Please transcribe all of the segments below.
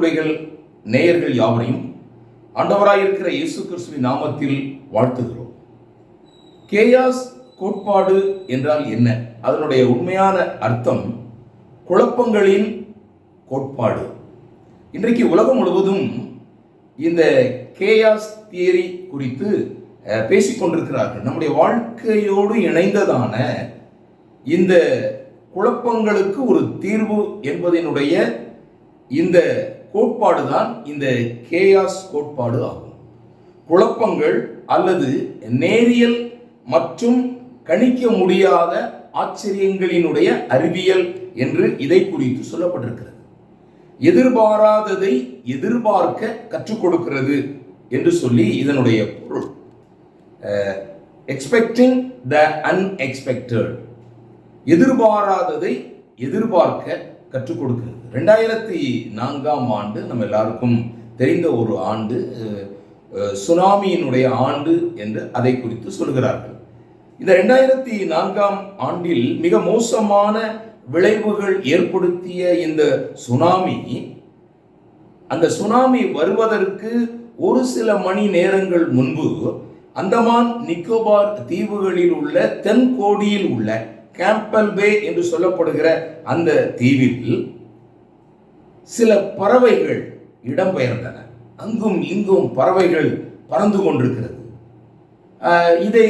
துடைகள் நேயர்கள் யாவரையும் ஆண்டவராயிருக்கிற இயேசு கிறிஸ்துவின் நாமத்தில் வாழ்த்துகிறோம். கேயாஸ் கோட்பாடு என்றால் என்ன? அதனுடைய உண்மையான அர்த்தம் குழப்பங்களின் கோட்பாடு. இன்றைக்கு உலகம் முழுவதும் இந்த கேயாஸ் தியரி குறித்து பேசிக்கொண்டிருக்கிறார்கள். நம்முடைய வாழ்க்கையோடு இணைந்ததான இந்த குழப்பங்களுக்கு ஒரு தீர்வு என்பதனுடைய இந்த கோட்பாடு தான் இந்த கேயாஸ் கோட்பாடு ஆகும். குழப்பங்கள் அல்லது நேரியல் மற்றும் கணிக்க முடியாத ஆச்சரியங்களினுடைய அறிவியல் என்று இதை குறித்து சொல்லப்பட்டிருக்கிறது. எதிர்பாராததை எதிர்பார்க்க கற்றுக் கொடுக்கிறது என்று சொல்லி இதனுடைய பொருள். எக்ஸ்பெக்டிங் த அன்எக்ஸ்பெக்டட், எதிர்பாராததை எதிர்பார்க்க கற்றுக் கொடுக்கிறது. 2004 ஆண்டு நம்ம எல்லாருக்கும் தெரிந்த ஒரு ஆண்டு, சுனாமியினுடைய ஆண்டு என்று அதை குறித்து சொல்கிறார்கள். இந்த 2004 ஆண்டில் மிக மோசமான விளைவுகள் ஏற்படுத்திய இந்த சுனாமி, அந்த சுனாமி வருவதற்கு ஒரு சில மணி நேரங்கள் முன்பு அந்தமான் நிக்கோபார் தீவுகளில் உள்ள தென்கோடியில் உள்ள கேம்பல் பே என்று சொல்லப்படுகிற அந்த தீவில் சில பறவைகள் இடம்பெயர்ந்தன. அங்கும் இங்கும் பறவைகள் பறந்து கொண்டிருக்கிறது. இதை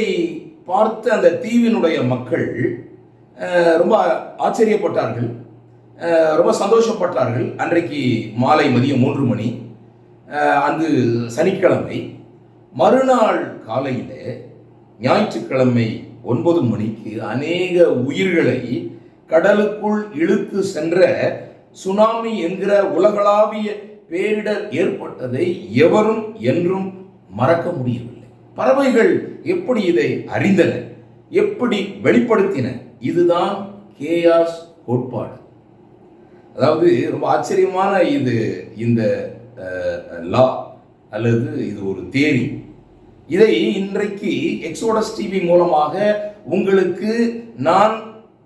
பார்த்து அந்த தீவினுடைய மக்கள் ரொம்ப ஆச்சரியப்பட்டார்கள், ரொம்ப சந்தோஷப்பட்டார்கள். அன்றைக்கு மாலை மதியம் 3 மணி, அன்று சனிக்கிழமை. மறுநாள் காலையில் ஞாயிற்றுக்கிழமை 9 மணிக்கு அநேக உயிர்களை கடலுக்குள் இழுத்து சென்ற சுனாமி என்கிற உலகளாவிய பேரிடர் ஏற்பட்டதை எவரும் என்றும் மறக்க முடியவில்லை. பறவைகள் எப்படி இதை அறிந்தன, எப்படி வெளிப்படுத்தின? இதுதான் கேயாஸ் கோட்பாடு. அதாவது ரொம்ப ஆச்சரியமான இந்த லா அல்லது இது ஒரு தியரி. இதை இன்றைக்கு எக்ஸோடஸ் டிவி மூலமாக உங்களுக்கு நான்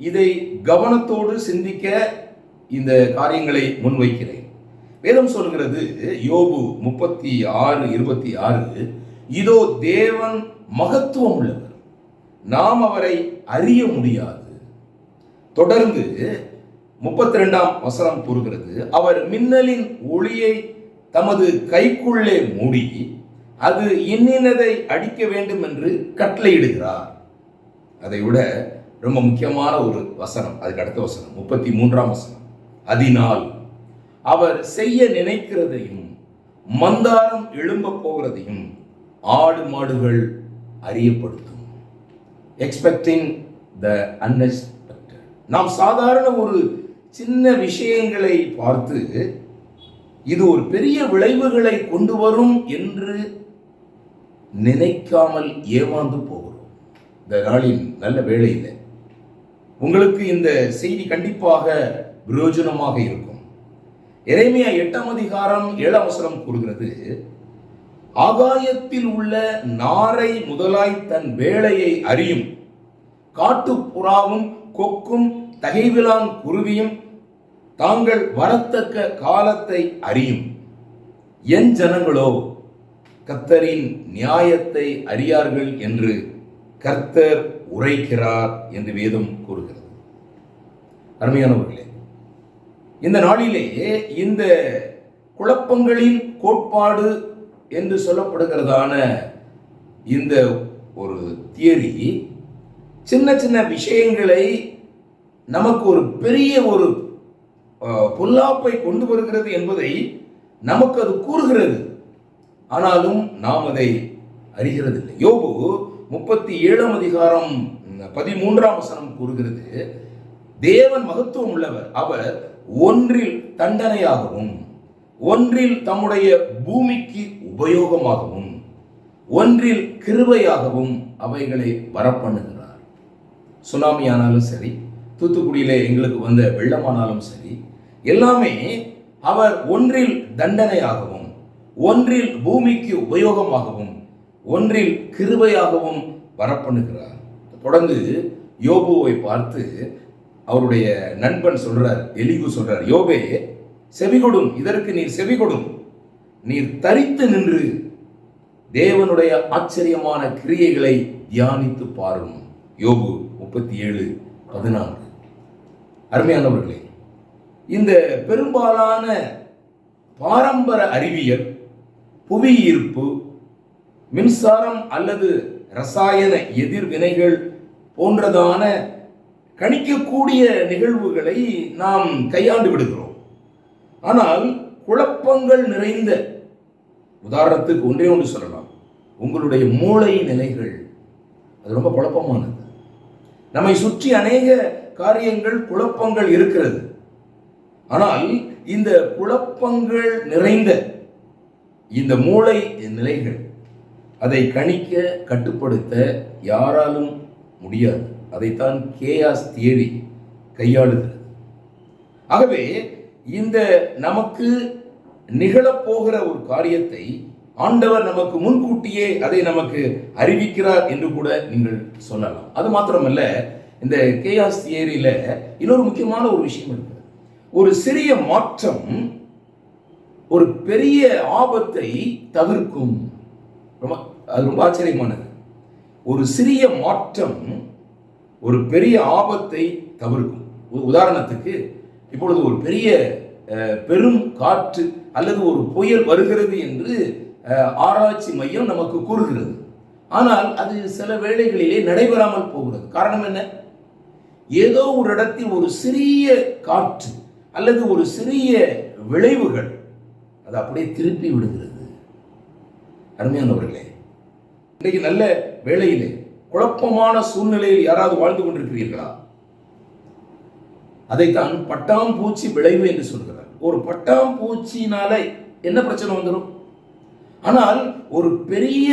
இதை கவனத்தோடு சிந்திக்க இந்த காரியங்களை முன்வைக்கிறேன். வேதம் சொல்கிறது, யோபு 36:26, இதோ தேவன் மகத்துவம் உள்ளவர், நாம் அவரை அறிய முடியாது. தொடர்ந்து 32 கூறுகிறது, அவர் மின்னலின் ஒளியை தமது கைக்குள்ளே மூடி அது இன்னினதை அடிக்க வேண்டும் என்று கட்டளையிடுகிறார். அதை விட ரொம்ப முக்கியமான ஒரு வசனம், அதுக்கு அடுத்த வசனம் 33 அதனால் அவர் செய்ய நினைக்கிறதையும் மந்தாரம் எழும்ப போகிறதையும் ஆடு மாடுகள் அறியப்படுத்தும். எக்ஸ்பெக்டிங் த அன்எக்ஸ்பெக்டட். நாம் சாதாரண ஒரு சின்ன விஷயங்களை பார்த்து இது ஒரு பெரிய விளைவுகளை கொண்டு வரும் என்று நினைக்காமல் ஏமாந்து போகிறோம். இந்த நாளின் நல்ல வேளையில் உங்களுக்கு இந்த செய்தி கண்டிப்பாக பிரயோஜனமாக இருக்கும். எரேமியா 8:7 கூறுகிறது, ஆகாயத்தில் உள்ள நாரை முதலாய் தன் வேளையை அறியும், காட்டுப்புறாவும் கொக்கும் தகைவிலான் குருவியும் தாங்கள் வரத்தக்க காலத்தை அறியும். என் ஜனங்களோ கர்த்தரின் நியாயத்தை அறியார்கள் என்று கர்த்தர் உரைக்கிறார் என்று வேதம் கூறுகிறது. அருமையானவர்களே, இந்த நாளிலே இந்த குழப்பங்களின் கோட்பாடு என்று சொல்லப்படுகிறதான இந்த ஒரு தியரி சின்ன சின்ன விஷயங்களை நமக்கு ஒரு பெரிய ஒரு பொல்லாப்பை கொண்டு வருகிறது என்பதை நமக்கு அது கூறுகிறது. ஆனாலும் நாம் அதை அறிகிறதில்லை. யோபு 37:13 கூறுகிறது, தேவன் மகத்துவம் உள்ளவர், அவர் ஒன்றில் தண்டனையாகவும் ஒன்றில் தம்முடைய பூமிக்கு உபயோகமாகவும் ஒன்றில் கிருபையாகவும் அவைகளை வரப்பண்ணுகிறார். சுனாமி ஆனாலும் சரி, தூத்துக்குடியிலே எங்களுக்கு வந்த வெள்ளமானாலும் சரி, எல்லாமே அவர் ஒன்றில் தண்டனையாகவும் ஒன்றில் பூமிக்கு உபயோகமாகவும் ஒன்றில் கிருபையாகவும் வரப்பண்ணுகிறார். தொடர்ந்து யோபுவை பார்த்து அவருடைய நண்பன் சொல்றார், எலிகு சொல்றார், யோபே, செவிகொடும், இதற்கு நீர் செவிகொடும். நீர் தரித்து நின்று தேவனுடைய ஆச்சரியமான கிரியைகளை தியானித்து பாரும். யோபு 37:14. அருமையானவர்களே, இந்த பெரும்பாலான பாரம்பரிய அறிவியல், புவியீர்ப்பு, மின்சாரம் அல்லது ரசாயன எதிர்வினைகள் போன்றதான கணிக்கக்கூடிய நிகழ்வுகளை நாம் கையாண்டு விடுகிறோம். ஆனால் குழப்பங்கள் நிறைந்த, உதாரணத்துக்கு ஒன்றே ஒன்று சொல்லலாம், உங்களுடைய மூளை நிலைகள் அது ரொம்ப குழப்பமானது. நம்மை சுற்றி அநேக காரியங்கள், குழப்பங்கள் இருக்கிறது. ஆனால் இந்த குழப்பங்கள் நிறைந்த இந்த மூளை நிலைகள், அதை கணிக்க, கட்டுப்படுத்த யாராலும் முடியாது. அதைத்தான் கேயாஸ் தியரி கையாளுகிறது. ஆகவே இந்த நமக்கு நிகழப்போகிற ஒரு காரியத்தை ஆண்டவர் நமக்கு முன்கூட்டியே அதை நமக்கு அறிவிக்கிறார் என்று கூட நீங்கள் சொல்லலாம். அது மாத்திரமல்ல, இந்த கேயாஸ் தியரியில இன்னொரு முக்கியமான ஒரு விஷயம் இருக்கு. ஒரு சிறிய மாற்றம் ஒரு பெரிய ஆபத்தை தவிர்க்கும். அது ரொம்ப ஆச்சரியமானது. ஒரு சிறிய மாற்றம் ஒரு பெரிய ஆபத்தை தவிர்க்கும். உதாரணத்துக்கு, இப்பொழுது ஒரு பெரிய பெரும் காற்று அல்லது ஒரு புயல் வருகிறது என்று ஆராய்ச்சி மையம் நமக்கு கூறுகிறது. ஆனால் அது சில வேளைகளிலே நடைபெறாமல் போகிறது. காரணம் என்ன? ஏதோ ஒரு இடத்தில் ஒரு சிறிய காற்று அல்லது ஒரு சிறிய விளைவுகள் அது அப்படியே திருப்பி விடுகிறது. அருமையானவர்களே, இன்றைக்கு நல்ல வேளையிலே குழப்பமான சூழ்நிலையில் யாராவது வாழ்ந்து கொண்டிருக்கிறீர்களா? அதைத்தான் பட்டாம்பூச்சி விளைவு என்று சொல்கிறார். ஒரு பட்டாம்பூச்சினால என்ன பிரச்சனை வந்துடும்? ஆனால் ஒரு பெரிய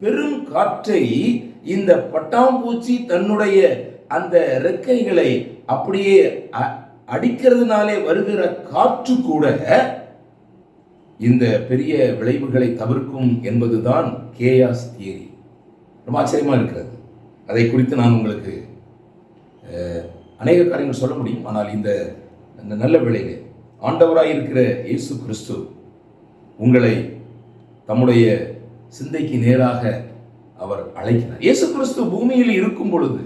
பெரும் காற்றை இந்த பட்டாம்பூச்சி தன்னுடைய அந்த ரெக்கைகளை அப்படியே அடிக்கிறதுனாலே வருகிற காற்று கூட இந்த பெரிய விளைவுகளை தவிர்க்கும் என்பதுதான் கேயாஸ் தியரி. ரொம்ப ஆச்சரியமா இருக்கிறது. அதை குறித்து நான் உங்களுக்கு அநேக காரியங்கள் சொல்ல முடியும். ஆனால் இந்த நல்ல வேளையிலே ஆண்டவராய் இருக்கிற இயேசு கிறிஸ்து உங்களை தம்முடைய சிந்தைக்கு நேராக அவர் அழைக்கிறார். இயேசு கிறிஸ்து பூமியில் இருக்கும் பொழுது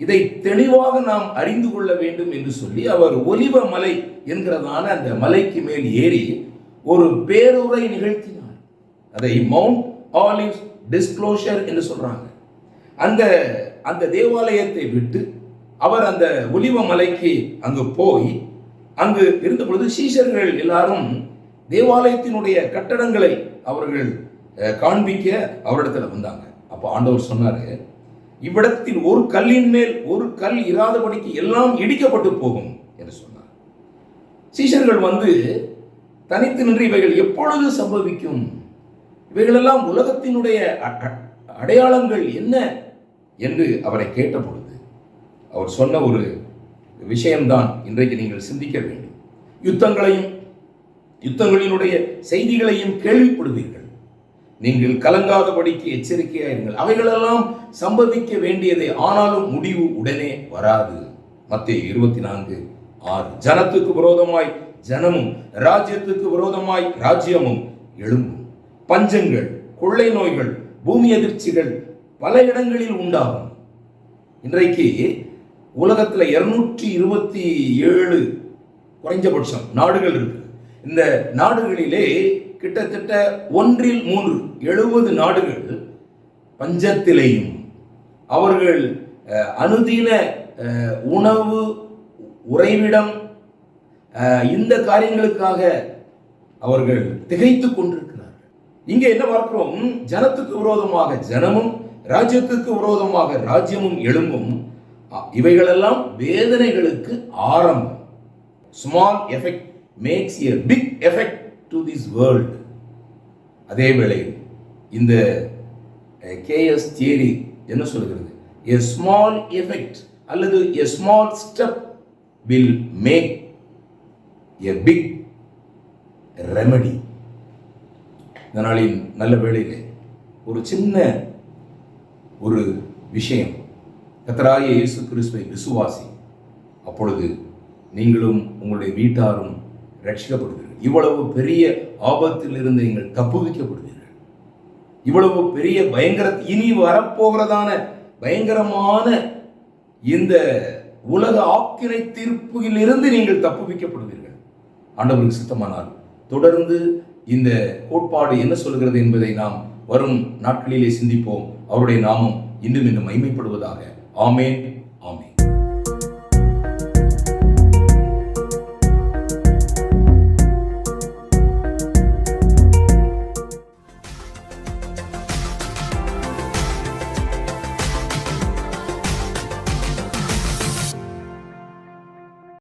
இதை தெளிவாக நாம் அறிந்து கொள்ள வேண்டும் என்று சொல்லி அவர் ஒலிவ மலை என்கிறதான அந்த மலைக்கு மேல் ஏறி ஒரு பேருரை நிகழ்த்தினார். அதை மவுண்ட் ஆலிவ்ஸ் டிஸ்க்ளோஷர் என்று சொல்றாங்க. அந்த தேவாலயத்தை விட்டு அவர் அந்த ஒலிவ மலைக்கு அங்கு போய் அங்கு இருந்த பொழுது சீஷர்கள் எல்லாரும் தேவாலயத்தினுடைய கட்டடங்களை அவர்கள் காண்பிக்க அவரிடத்துல வந்தாங்க. அப்போ ஆண்டவர் சொன்னாரு, இவ்விடத்தில் ஒரு கல்லின் மேல் ஒரு கல் இராதபடிக்கு எல்லாம் இடிக்கப்பட்டு போகும் என்று சொன்னார். சீஷர்கள் வந்து தனித்து நின்று இவைகள் எப்பொழுது சம்பவிக்கும், இவைகளெல்லாம் உலகத்தினுடைய அடையாளங்கள் என்ன என்று அவரை கேட்ட பொழுது அவர் சொன்ன ஒரு விஷயம்தான் இன்றைக்கு நீங்கள் சிந்திக்க வேண்டும். யுத்தங்களினுடைய செய்திகளையும் கேள்விப்படுவீர்கள், நீங்கள் கலங்காதபடிக்கு எச்சரிக்கையாயிருங்கள், அவைகளெல்லாம் சம்பவிக்க வேண்டியதே, ஆனாலும் முடிவு உடனே வராது. மத்தேயு 24:6. ஜனத்துக்கு விரோதமாய் ஜனமும் ராஜ்யத்துக்கு விரோதமாய் ராஜ்யமும் எழும்பும். பஞ்சங்கள், கொள்ளை நோய்கள், பூமி அதிர்ச்சிகள் பல இடங்களில் உண்டாகும். இன்றைக்கு உலகத்தில் 227 குறைஞ்சபட்சம் நாடுகள் இருக்கு. இந்த நாடுகளிலே கிட்டத்தட்ட 1/3 70 நாடுகள் பஞ்சத்திலேயும் அவர்கள் அனுதின உணவு, உறைவிடம், இந்த காரியங்களுக்காக அவர்கள் திகைத்துக் கொண்டிருக்கிறார்கள். இங்கே என்ன பார்க்கிறோம்? ஜனத்துக்கு விரோதமாக ஜனமும் ராஜ்யத்துக்கு விரோதமாக ராஜ்யமும் எழும்பும். இவைகளெல்லாம் வேதனைகளுக்கு ஆரம்பம். Small effect makes a big effect to this world. அதே வேளையில் இந்த கேஎஸ் தியரி என்ன சொல்கிறது? a small effect அல்லது a small step will make a big remedy. இந்த நாளின் நல்ல வேளையிலே ஒரு சின்ன ஒரு விஷயம், கர்த்தராகிய இயேசு கிறிஸ்துவை விசுவாசி, அப்பொழுது நீங்களும் உங்களுடைய வீட்டாரும் ரட்சிக்கப்படுவீர்கள். இவ்வளவு பெரிய ஆபத்தில் இருந்து நீங்கள் தப்புவிக்கப்படுவீர்கள். இவ்வளவு பெரிய இனி வரப்போகிறதான பயங்கரமான இந்த உலக ஆக்கினை தீர்ப்பில் இருந்து நீங்கள் தப்புவிக்கப்படுவீர்கள். ஆண்டவருக்கு சித்தமானால் தொடர்ந்து இந்த கோட்பாடு என்ன சொல்கிறது என்பதை நாம் வரும் நாட்களிலே சிந்திப்போம். அவருடைய நாமம் இன்னும் இன்னும் மகிமைப்படுவதாக. ஆமென்.